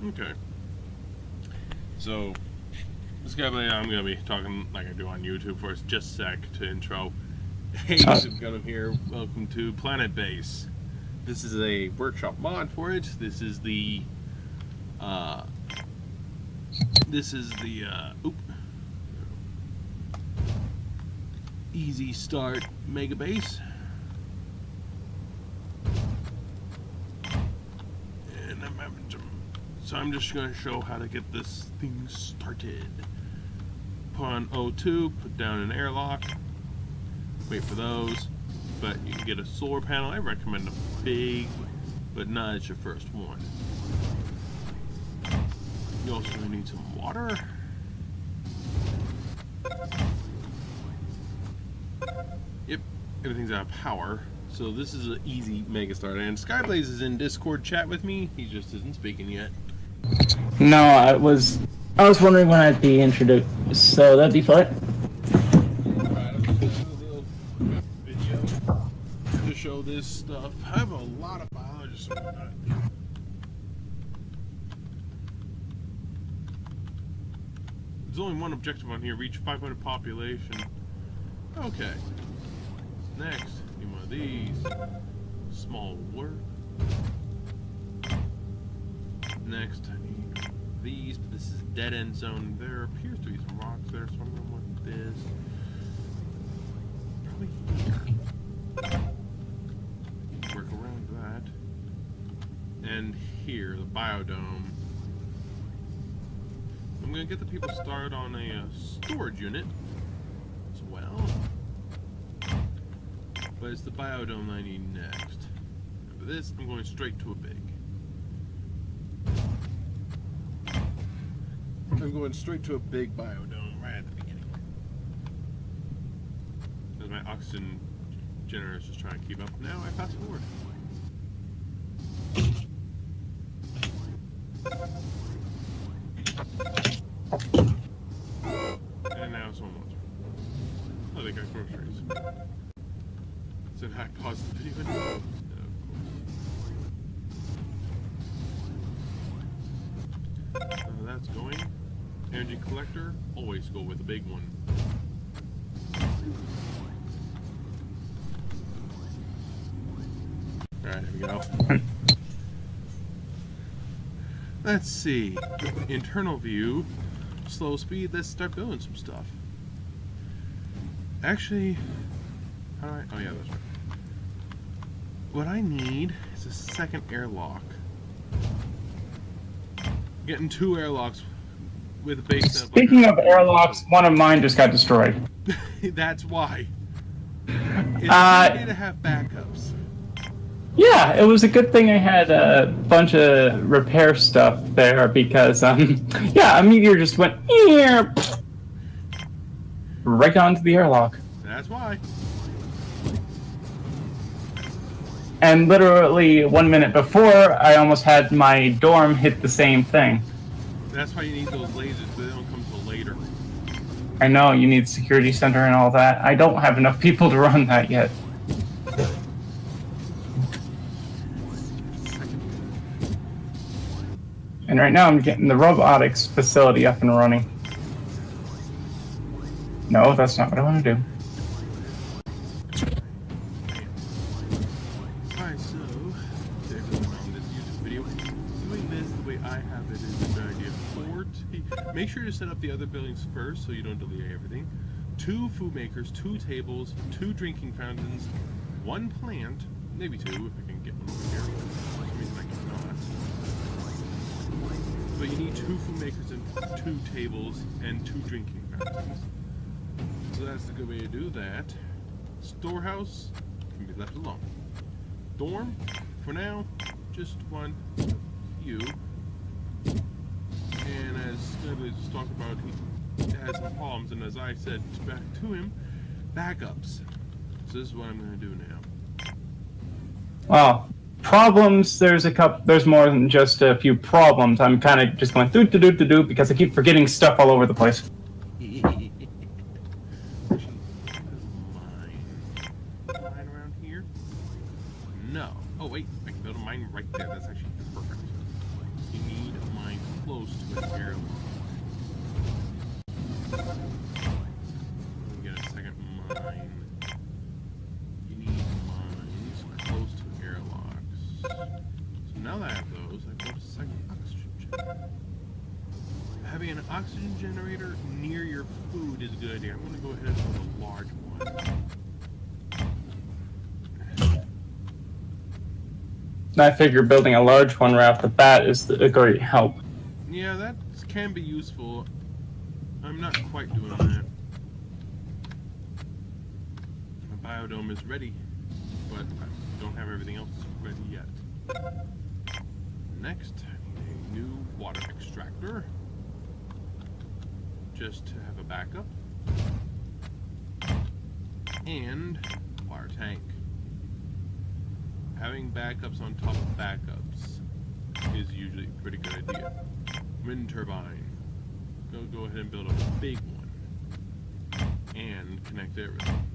Okay. So, this guy I'm going to be talking like I do on YouTube for just a sec to intro. Hey, YouTube Gunham here. Welcome to PlanetBase. This is a workshop mod for it. This is the easy start mega base. And I'm just going to show how to get this thing started. Put on O2, put down an airlock, wait for those, but you can get a solar panel. I recommend a big, but not as your first one. You also need some water. Yep, everything's out of power. So this is an easy mega start. And Skyblaze is in Discord chat with me. He just isn't speaking yet. No, I was wondering when I'd be introduced, so that'd be fun. Alright, I'm just gonna do a little video to show this stuff. I have a lot of biologists and whatnot. There's only one objective on here, reach 500 population. Okay. Next, need one of these. Small work. Next, I need these, but this is a dead end zone. There appears to be some rocks there, so I'm going to want this. Probably here. Work around that. And here, the biodome. I'm going to get the people started on a storage unit as well. But it's the biodome I need next. And for this, I'm going straight to a big. I'm going straight to a big biodome right at the beginning. Because my oxygen generator is just trying to keep up. Now I fast forward. And now someone wants me. Oh, they got groceries. So I pause the video and of course. That's going. Energy collector, always go with a big one. Alright, here we go. Let's see. Internal view, slow speed, let's start building some stuff. Actually, how do I, oh yeah, that's right. What I need is a second airlock. Getting 2 airlocks with a base. Speaking of airlocks, one of mine just got destroyed. That's why. It's handy to have backups. Yeah, it was a good thing I had a bunch of repair stuff there because, yeah, a meteor just went right onto the airlock. That's why. And literally 1 minute before, I almost had my dorm hit the same thing. That's why you need those lasers, but they don't come till later. I know, you need security center and all that. I don't have enough people to run that yet. And right now I'm getting the robotics facility up and running. No, that's not what I want to do. Alright, so, on this YouTube video, doing this the way I have it is a good idea. Make sure to set up the other buildings first so you don't delay everything. 2 food makers, 2 tables, 2 drinking fountains, 1 plant, maybe 2 if I can get one over here. For some reason I cannot. But you need 2 food makers and 2 tables and 2 drinking fountains. So that's the good way to do that. Storehouse can be left alone. Dorm, for now, just 1 few. And as Skyblaze was talking about, he had some problems, and as I said back to him, backups. So this is what I'm going to do now. Well, problems, there's more than just a few problems. I'm kind of just going do because I keep forgetting stuff all over the place. Mine around here? No. Oh wait, I can build a mine right there. That's actually perfect. You need a mine close to an airlock. Get a second mine. You need mines close to airlocks. So now that I have those, I want a second oxygen generator. Having an oxygen generator near your food is a good idea. I'm going to go ahead and build a large one. I figure building a large one right off the bat is a great help. Yeah, that can be useful. I'm not quite doing that. My biodome is ready, but I don't have everything else ready yet. Next, I need a new water extractor, just to have a backup, and water tank. Having backups on top of backups is usually a pretty good idea. Wind turbine. Go ahead and build a big one and connect everything.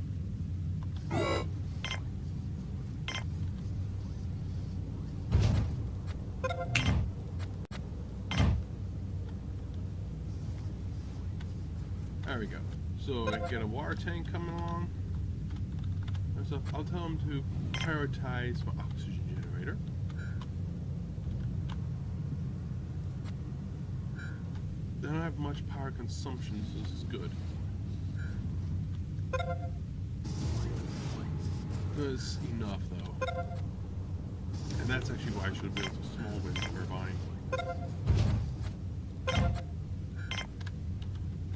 There we go. So I get a water tank coming along. So I'll tell them to prioritize my oxygen generator. They don't have much power consumption, so this is good. There's enough though. And that's actually why I should have built a small wind turbine.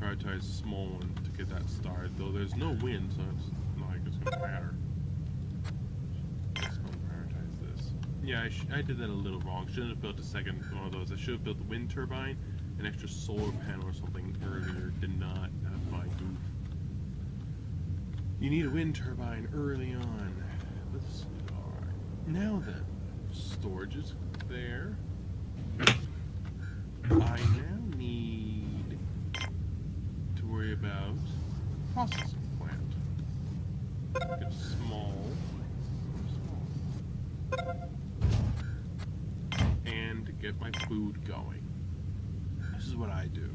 Prioritize a small one to get that started, though there's no wind, so it's not like it's gonna matter. Just gonna prioritize this. Yeah, I did that a little wrong. Shouldn't have built a second one of those. I should have built the wind turbine, an extra solar panel or something earlier. Did not have my goof. You need a wind turbine early on. Let's see. Alright. Now then, storage is there. I now need to worry about processing plant. Get a small, and to get my food going. This is what I do.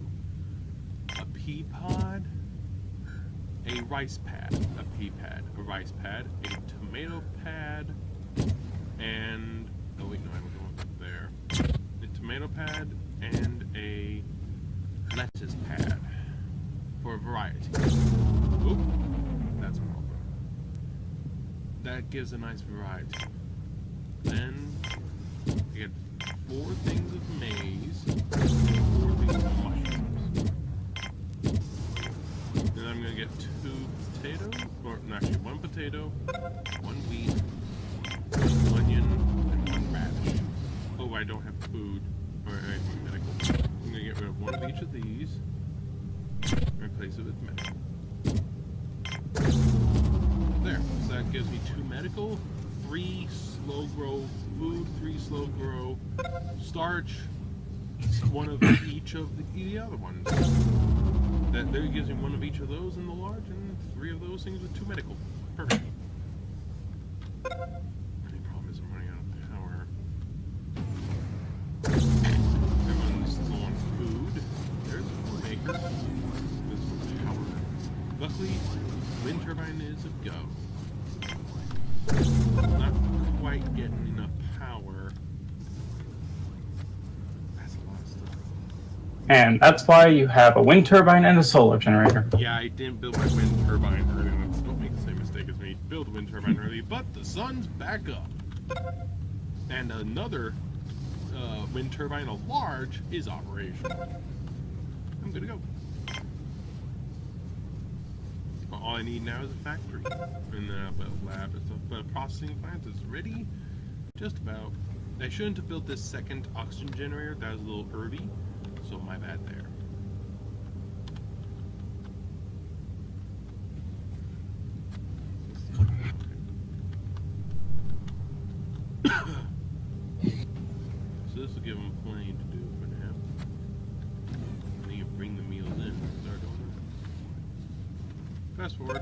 A pea pod, a rice pad, a pea pad, a rice pad, a tomato pad, and oh wait, no, I'm going up there. A tomato pad and a lettuce pad for variety. Oop, that's a problem. That gives a nice variety. Then I get 4 things of maize, 4 things of mushrooms. Then I'm gonna get 2 potatoes, or actually 1 potato, 1 wheat, 1 onion, and 1 radish. Oh, I don't have food or anything medical. I'm gonna get rid of 1 of each of these and replace it with medical. There, so that gives me 2 medical, 3 slow grow food, 3 slow grow starch, 1 of each of the other ones. That there gives me 1 of each of those in the large, and 3 of those things with 2 medical. Perfect. Only problem is I'm running out of power. Everyone's low on food. There's a food maker. This one's power. Luckily, wind turbine is a go. Not quite getting enough power. That's a lot of stuff. And that's why you have a wind turbine and a solar generator. Yeah, I didn't build my wind turbine early. Don't make the same mistake as me. Build a wind turbine early, but the sun's back up. And another wind turbine, a large, is operational. I'm good to go. All I need now is a factory, and then a lab and stuff. But a processing plant is ready, just about. I shouldn't have built this second oxygen generator. That was a little early, so my bad there. So this will give them plenty to do for now. And then you bring the meals in and start on that. Fast forward.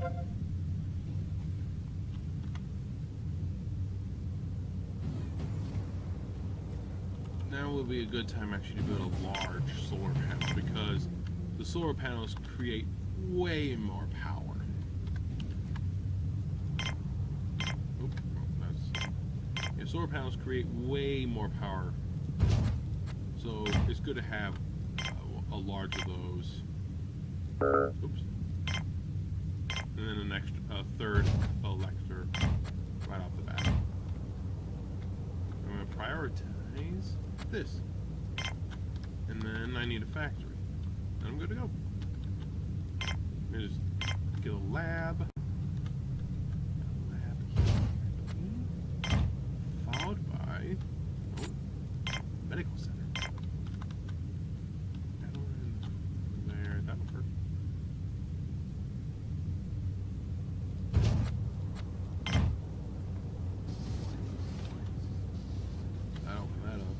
Now we'll would be a good time actually to build a large solar panel because the solar panels create way more power. Yeah, solar panels create way more power, so it's good to have a large of those. Oops. And then an extra, third elector right off the bat. I'm going to prioritize this. And then I need a factory. And I'm good to go. I'm going to just get a lab. Followed by medical center. There, that will work. I'll open that up.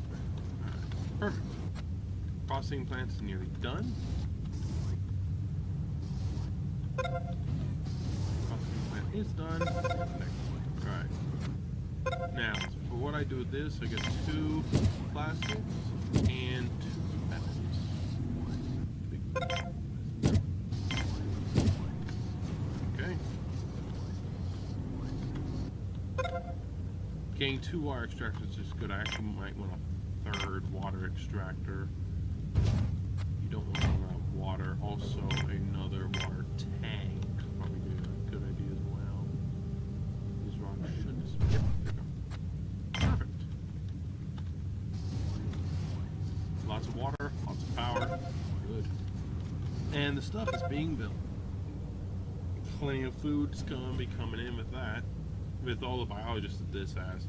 Alright, perfect. Processing plant is nearly done. Processing plant is done. Alright. Now, for what I do with this, I get 2 plastics and 2 metals. Okay. Getting 2 water extractors is good. I actually might want a 3rd water extractor. You don't want to run out of water. Also, another water tank. Probably be a good idea as well. These rocks should disappear. Perfect. Lots of water, lots of power. Good. And the stuff is being built. Plenty of food's gonna be coming in with that. With all the biologists that this has.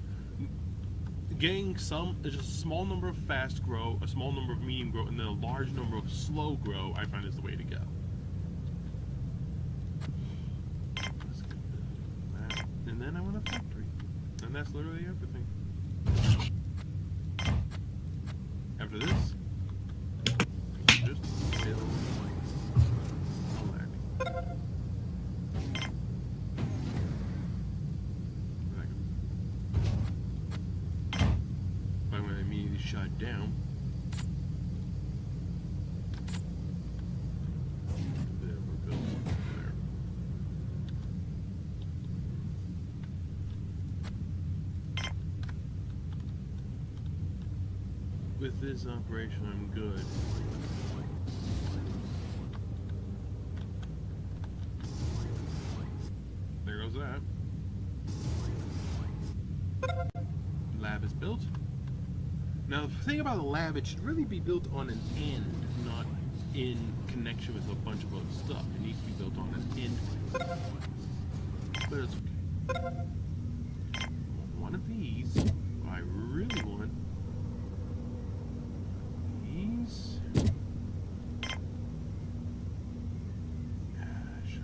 Getting there's a small number of fast grow, a small number of medium grow, and then a large number of slow grow, I find is the way to go. Let's get that. And then I want a factory. And that's literally everything. After this, just build a lab. I'm going to immediately shut down. There, we're built there. With this operation, I'm good. There goes that. Lab is built. Now, the thing about a lab, it should really be built on an end, not in connection with a bunch of other stuff. It needs to be built on an end. But it's okay. One of these, I really want these. Gosh,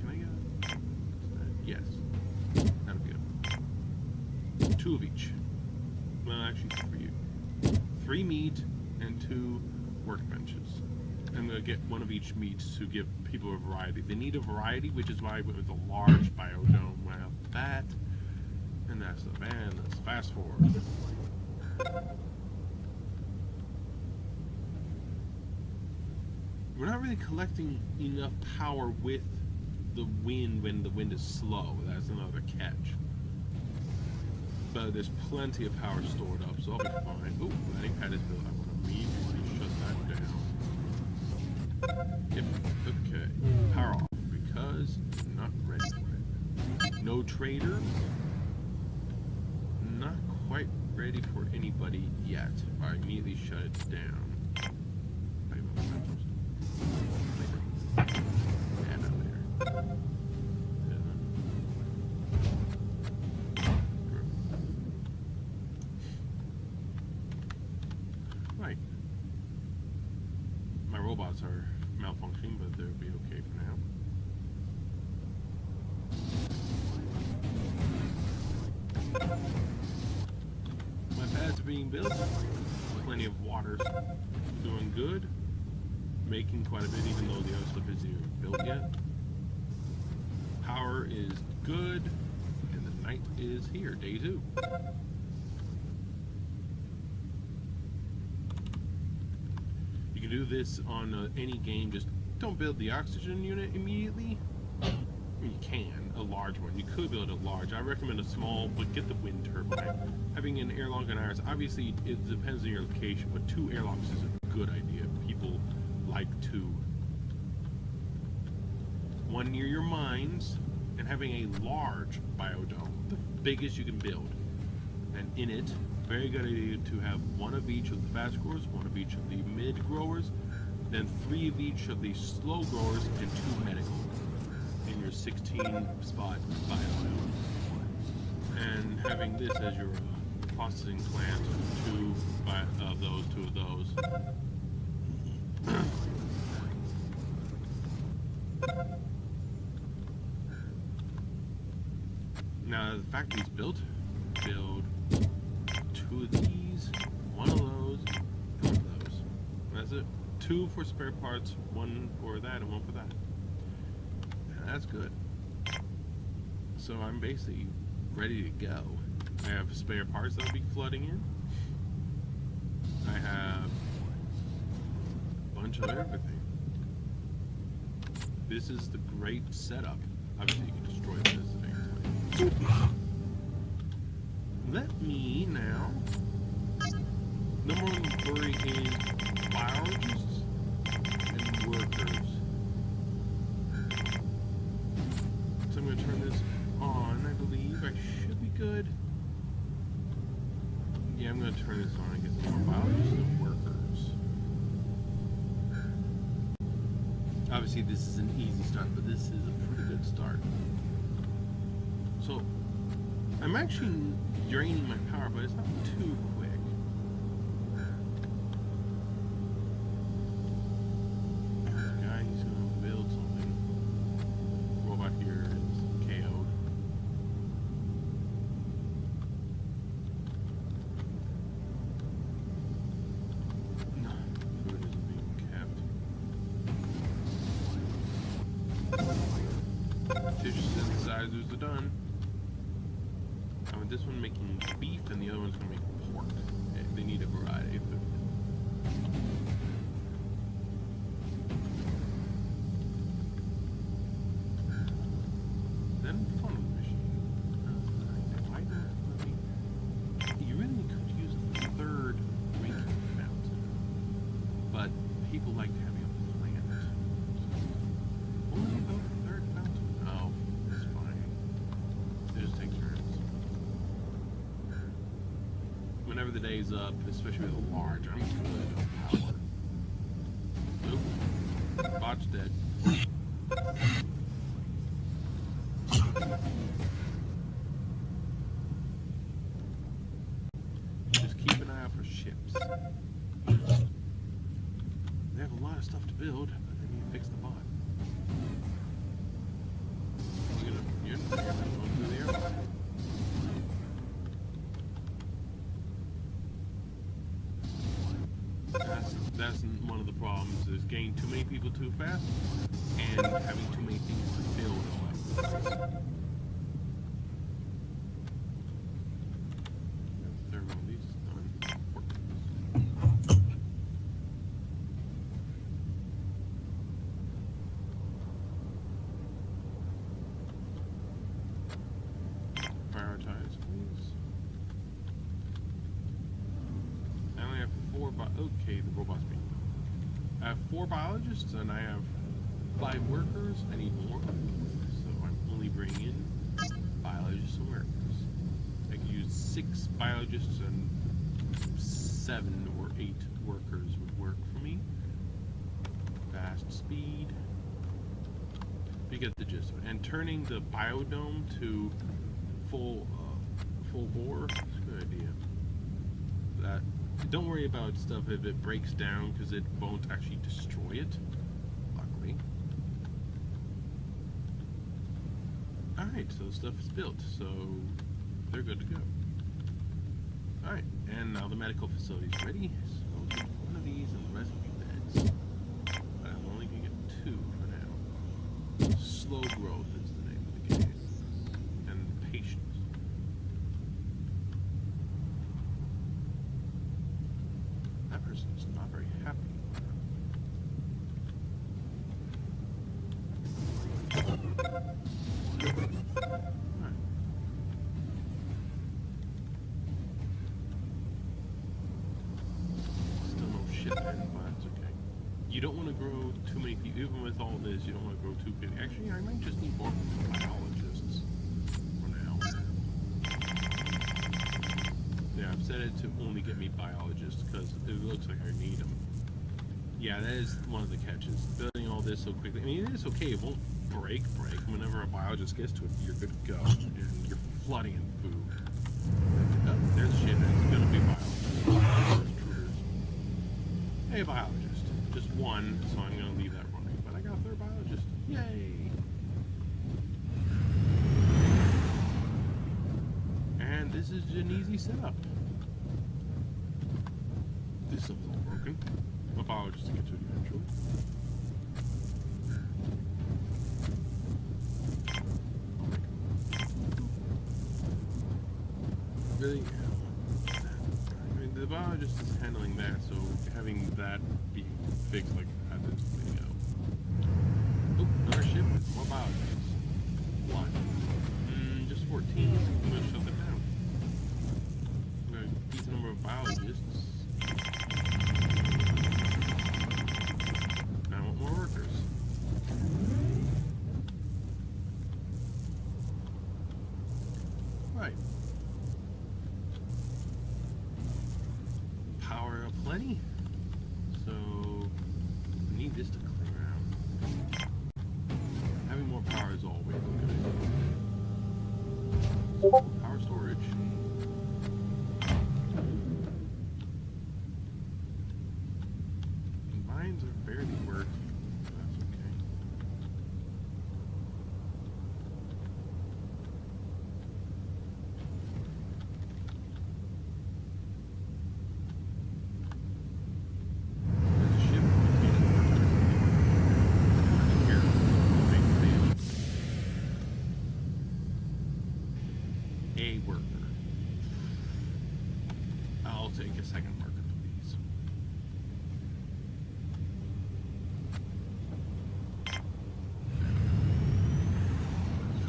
can I get yes. That'll be good. 2 of each. Well, actually, 3. 3 meat and 2 workbenches. I'm going to get 1 of each meat to give people a variety. They need a variety, which is why I went with a large biodome. Well, that, and that's the van. Let's fast forward. We're not really collecting enough power with the wind when the wind is slow. That's another catch. But there's plenty of power stored up, so I'll be fine. Oh, landing pad is built. I want to immediately shut that down. Yep, okay. Power off, because I'm not ready for it. No trader. Not quite ready for anybody yet. I immediately shut it down. And out there. Right. My robots are malfunctioning, but they'll be okay for now. My pads are being built. Plenty of water. Doing good. Making quite a bit, even though the other stuff isn't even built yet. Power is good. And the night is here. Day 2. can do this on any game. Just don't build the oxygen unit immediately. I mean, you can, a large one. You could build a large. I recommend a small, but get the wind turbine. Having an airlock on ours, obviously it depends on your location, but 2 airlocks is a good idea. People like 2. One near your mines, and having a large biodome, the biggest you can build. And in it, very good idea to have 1 of each of the fast growers, 1 of each of the mid growers, then 3 of each of the slow growers, and 2 medical in your 16 spot biodome. And having this as your processing plant, 2 of those, 2 of those. Now the factory's built, build 2 of these, 1 of those, and 1 of those. That's it. 2 for spare parts, 1 for that, and 1 for that. And that's good. So I'm basically ready to go. I have spare parts that'll be flooding in. I have a bunch of everything. This is the great setup. Obviously, you can destroy this at any time. Let me now. Number 1 worry is biologists and workers. So I'm going to turn this on. I believe I should be good. Yeah, I'm going to turn this on and get some more biologists and workers. Obviously, this is an easy start, but this is a pretty good start. So, I'm actually draining my power, but it's not too quick. This guy, he's going to build something. Robot here is KO'd. No, food isn't being kept. Tissue synthesizers are done. This one making beef and the other one's going to make pork. They need a variety of food. Then funnel machine. Why not? You really could use a 3rd ring fountain, but people like having a plant. Only about a 3rd fountain. Oh, it's fine. They just take turns. Whenever the day's up, especially with a large, I'm good on power. Nope. Bot's dead. Just keep an eye out for ships. They have a lot of stuff to build, but they need to fix the bot. You're not going through the airport. That's one of the problems, is getting too many people too fast and having too many things to build all at once. Third one of these is done. Prioritize, please. I only have 4 okay, the robot's being built. I have 4 biologists and I have 5 workers. I need more, so I'm only bringing in biologists and workers. I can use 6 biologists and 7 or 8 workers would work for me. Fast speed. You get the gist of it. And turning the biodome to full bore is a good idea. Don't worry about stuff if it breaks down, because it won't actually destroy it, luckily. Alright, so the stuff is built, so they're good to go. Alright, and now the medical facility is ready, so I'll get 1 of these and the rest will be beds. But I'm only going to get 2 for now. Slow growth is the name of the game. And patience. That person's not very happy. shit, man, but it's okay. You don't want to grow too many people. Even with all this, you don't want to grow too big. Actually, I might just need more biologists for now. Yeah, I've set it to only get me biologists because it looks like I need them. Yeah, that is one of the catches. Building all this so quickly. I mean, it's okay. It won't break. Whenever a biologist gets to it, you're good to go. And you're flooding in food. Oh, there's a ship. It's going to be biologist. Hey, biologist. Just one, so I'm going to leave that running. But I got a third biologist. Yay! And this is an easy setup. This stuff's all broken. A biologist to get to it eventually. Really? I mean, the biologist is handling that, so having that be fixed like at this video. Oh, another ship. More biologists. One. Just 14. I'm gonna shut them down. I'm gonna decent number of biologists. I want more workers. Right. Power plenty. So I need this to clear out. Having more power is always good. Power storage. Mines are barely working. That's okay. There's a ship. Here. A worker. I'll take a second worker, please.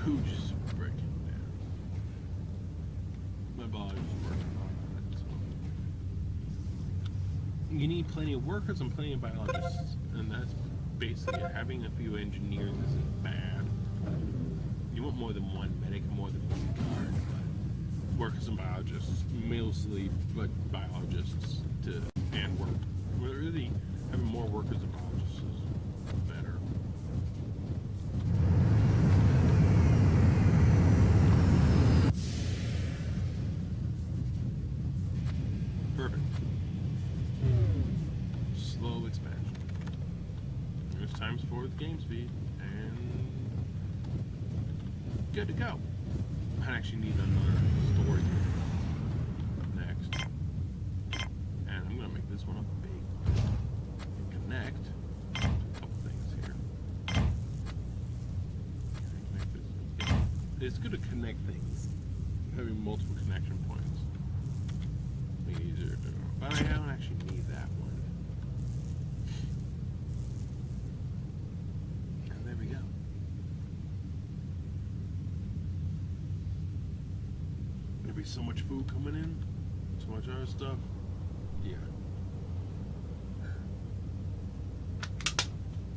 Food just breaking down. My body's working on it. So. You need plenty of workers and plenty of biologists, and that's basically it. Having a few engineers isn't bad. You want more than one medic and more than one guard, but workers and biologists, mostly, but biologists to and work. Really, having more workers and biologists is better. Perfect. Slow expansion. It's time for the game speed, and good to go. I actually need another storage next, and I'm gonna make this one up big and connect to a couple things here. It's good to connect things, having multiple connection points. Make it easier to, but I don't actually need that one. And there we go. There'll be so much food coming in, so much other stuff. Yeah.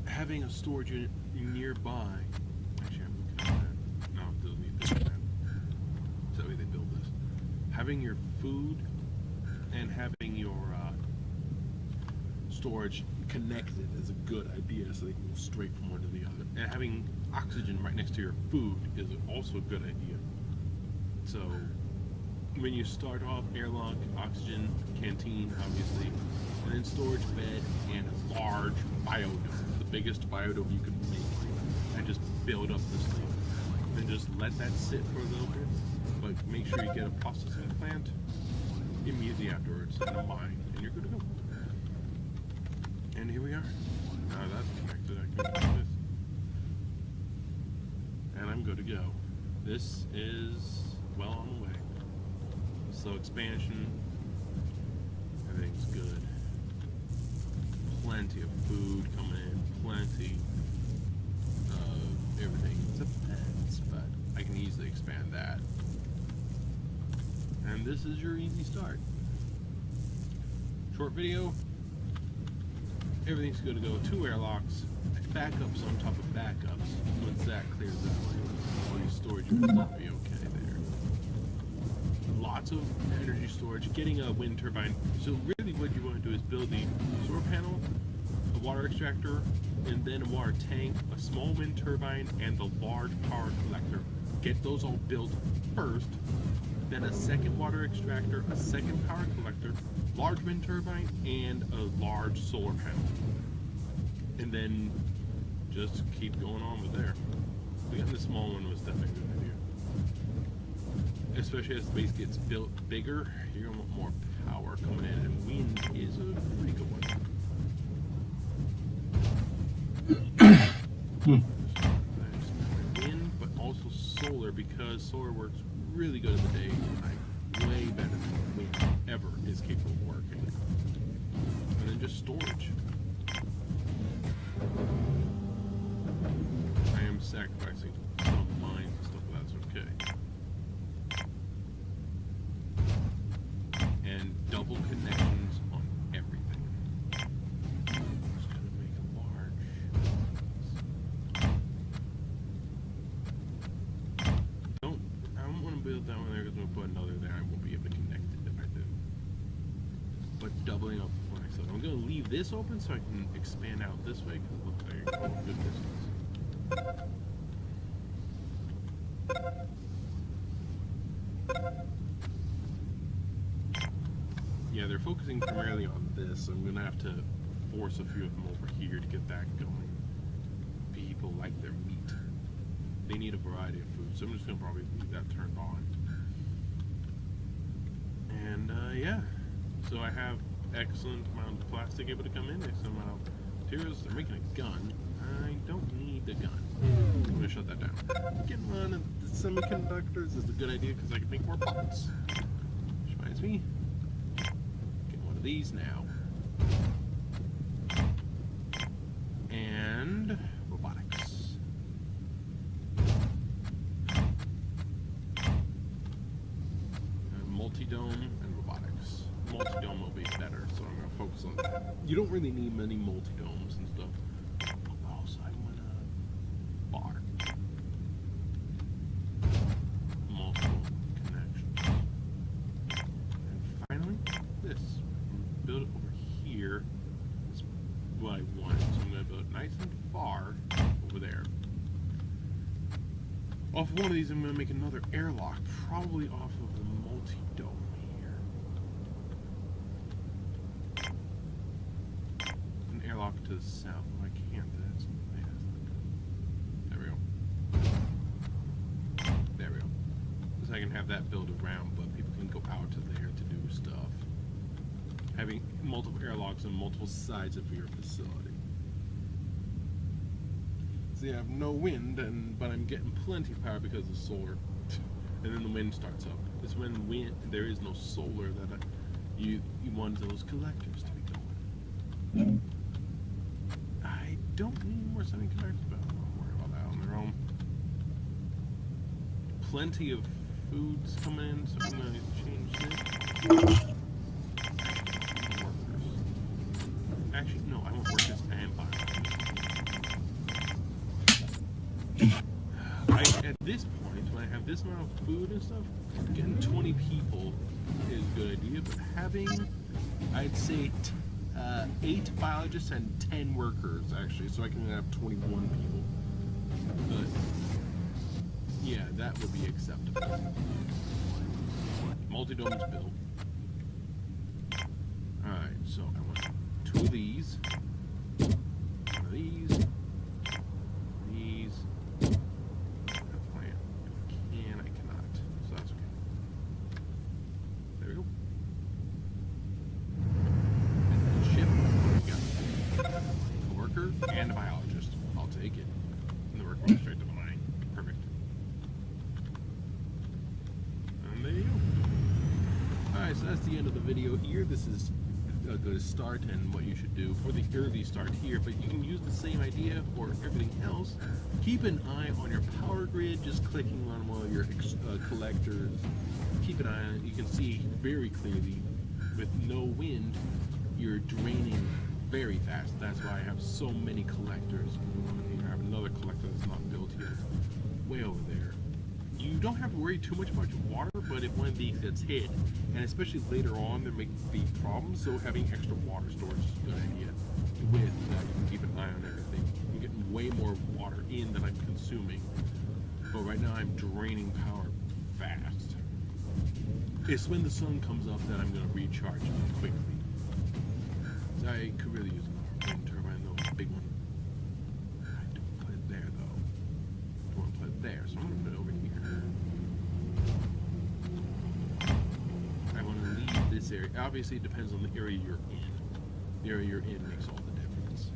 Having a storage unit nearby. Actually, I'm looking at that. No, it doesn't need this. Is that way they build this? Having your food and having your storage connected is a good idea, so they can go straight from one to the other. And having oxygen right next to your food is also a good idea. So when you start off, airlock, oxygen, canteen, obviously, and then storage bed and a large biodome, the biggest biodome you can make, and just build up this thing. Then just let that sit for a little bit, but make sure you get a processing plant immediately afterwards and a mine, and you're good to go. And here we are. Now that's connected, I can do this. And I'm good to go. This is well on the way. So expansion, everything's good. Plenty of food coming in, plenty of everything. It's a fence, but I can easily expand that. And this is your easy start. Short video, everything's good to go. 2 airlocks, backups on top of backups. Once that clears out, all your storage units will be okay there. Lots of energy storage. Getting a wind turbine. So really what you want to do is build the solar panel, a water extractor, and then a water tank, a small wind turbine, and the large power collector. Get those all built first, then a second water extractor, a second power collector, large wind turbine, and a large solar panel. And then just keep going on with there. Getting the small one was definitely a good idea. Especially as the base gets built bigger, you're gonna want more power coming in, and wind is a pretty good one. Wind, but also solar, because solar works really good in the day, like way better than wind ever is capable of working. And then just storage. I am sacrificing some mines and stuff, but that's okay. And double connections on everything. Just gonna make a large. I don't want to build that one there because I'm gonna put another there. I won't be able to connect it if I do. But doubling up when I said I'm gonna leave this open so I can expand out this way because it looks like a good distance. Yeah, they're focusing primarily on this, so I'm gonna have to force a few of them over here to get that going. People like their meat. They need a variety of food, so I'm just gonna probably leave that turned on. And yeah, so I have excellent amount of plastic able to come in, excellent amount of materials. They're making a gun. I don't need the gun. I'm gonna shut that down. Getting one of the semiconductors is a good idea because I can make more parts. Which reminds me, get one of these now. And robotics. Multi-dome and robotics. Multi-dome will be better, so I'm going to focus on that. You don't really need many multi-domes and stuff. Also, I want a bar. Multiple connections. And finally, this. Build it over here. That's what I want. So I'm going to build it nice and far over there. Off one of these, I'm going to make another airlock, probably off of the multi-dome here. An airlock to the south. Oh, I can't. That's there we go. There we go. So I can have that built around, but people can go out to there to do stuff. Having multiple airlocks on multiple sides of your facility. See, I have no wind, but I'm getting plenty of power because of solar. And then the wind starts up. It's when there is no solar that you want those collectors to be going. I don't need more semiconductors, but I'm not worried about that on their own. Plenty of foods coming in, so I'm going to change this. Actually, no, I want workers and at this point, when I have this amount of food and stuff, getting 20 people is a good idea, but having, I'd say, 8 biologists and 10 workers, actually, so I can have 21 people. But, yeah, that would be acceptable. Multi-dome is built. Alright, so I want 2 of these, 1 of these, and a biologist. I'll take it. And the work goes straight to the mine. Perfect. And there you go. Alright, so that's the end of the video here. This is a good start and what you should do for the early start here, but you can use the same idea for everything else. Keep an eye on your power grid, just clicking on one of your collectors. Keep an eye on it. You can see very clearly with no wind, you're draining very fast. That's why I have so many collectors on here. I have another collector that's not built yet, way over there. You don't have to worry too much about your water, but if one of these gets hit, and especially later on, there may be problems, so having extra water storage is a good idea. With that, you can keep an eye on everything. I'm getting way more water in than I'm consuming, but right now I'm draining power fast. It's when the sun comes up that I'm going to recharge quickly. So I could really use another wind turbine, though, a big one. I don't put it there, though. I want to put it there, so I'm going to put it over here. I want to leave this area. Obviously, it depends on the area you're in. The area you're in makes all the difference.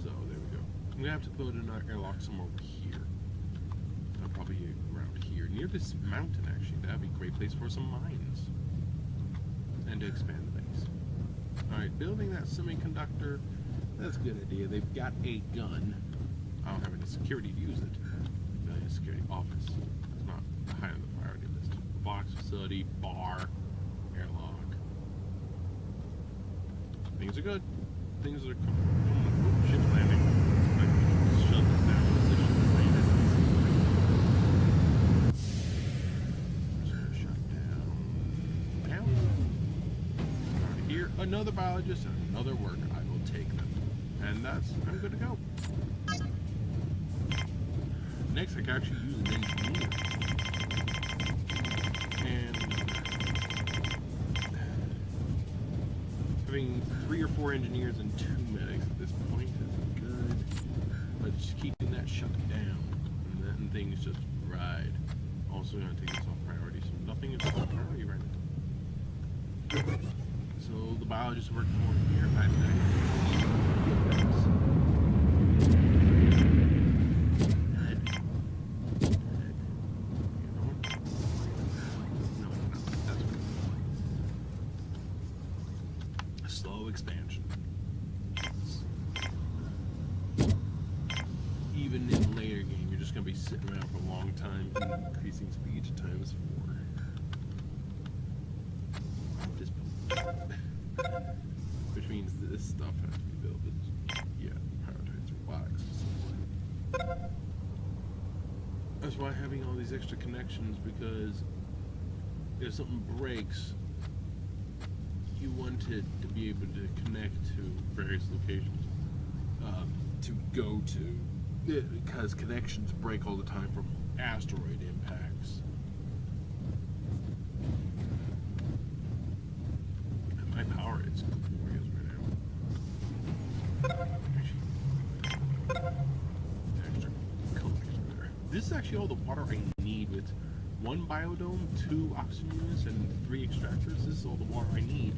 So, there we go. I'm going to have to build another airlock somewhere over here. Probably around here, near this mountain, actually. That'd be a great place for some mines. And to expand the base. Alright, building that semiconductor, that's a good idea. They've got a gun. I don't have any security to use it. Building a security office. It's not high on the priority list. Box facility, bar, airlock. Things are good. Things are coming. Oh, ship's landing. I can shut this down. Another biologist and another worker. I will take them. And I'm good to go. Next, I can actually use an engineer. And having 3 or 4 engineers and 2 medics at this point is good. But just keeping that shut down and letting things just ride. Also going to take this off priority, so nothing is off priority right now. So the biologists work more here. Slow expansion. Even in the later game, you're just going to be sitting around for a long time, increasing speed to times 4. Which means this stuff has to be built. Yeah, prioritize robotics. That's why having all these extra connections, because if something breaks, you want it to be able to connect to various locations to go to, because connections break all the time from asteroid impacts. My power is glorious right now. Extra colors there. This is actually all the water I need with 1 biodome, 2 oxygen units, and 3 extractors. This is all the water I need.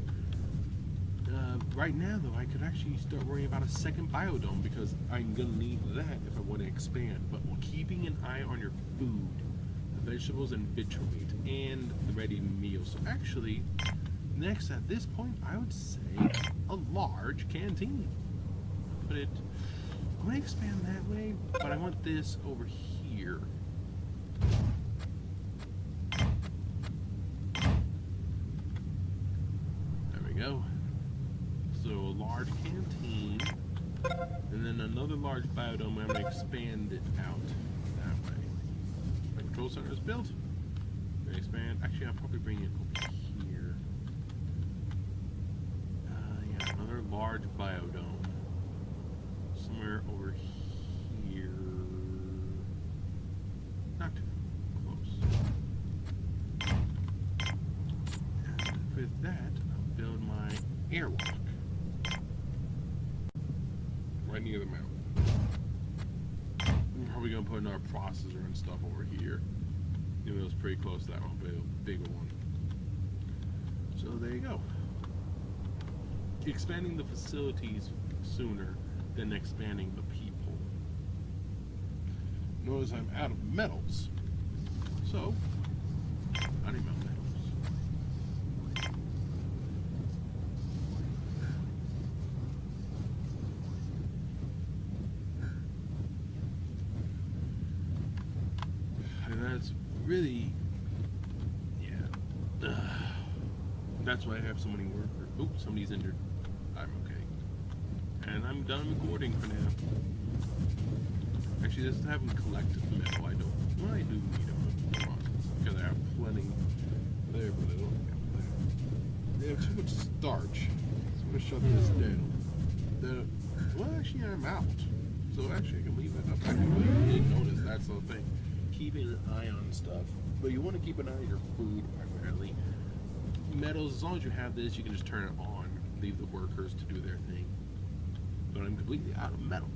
Right now, though, I could actually start worrying about a 2nd biodome because I'm going to need that if I want to expand. But while keeping an eye on your food, the vegetables and vitrate, and the ready meals. So actually, next, at this point, I would say a large canteen. Put it. I want to expand that way, but I want this over here. There we go. So a large canteen, and then another large biodome. I'm going to expand it out that way. My control center is built. I'm going to expand. Actually, I'll probably bring it over here. Another large biodome somewhere over here, not too close. And with that, I'll build my airlock right near the mountain. I'm probably gonna put another processor and stuff over here. You know, it was pretty close to that one, but a bigger one. So there you go. Expanding the facilities sooner than expanding the people. Notice I'm out of metals. So, I need metals. And that's really, yeah. That's why I have so many workers. Oh, somebody's injured. I'm okay. done recording for now. Actually, just have them collect metal. I don't. Well, I do need them because I have plenty there, but I don't have there. They have too much starch. So I'm gonna shut this down. Well, actually, I'm out. So actually, I can leave that up. I really didn't notice. That's the thing. Keeping an eye on stuff, but you want to keep an eye on your food primarily. Metals, as long as you have this, you can just turn it on. Leave the workers to do their thing. But I'm completely out of metal.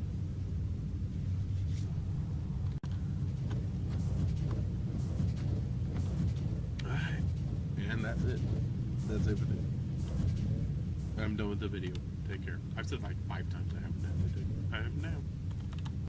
Alright. And that's it. That's everything. I'm done with the video. Take care. I've said like 5 times I haven't done it.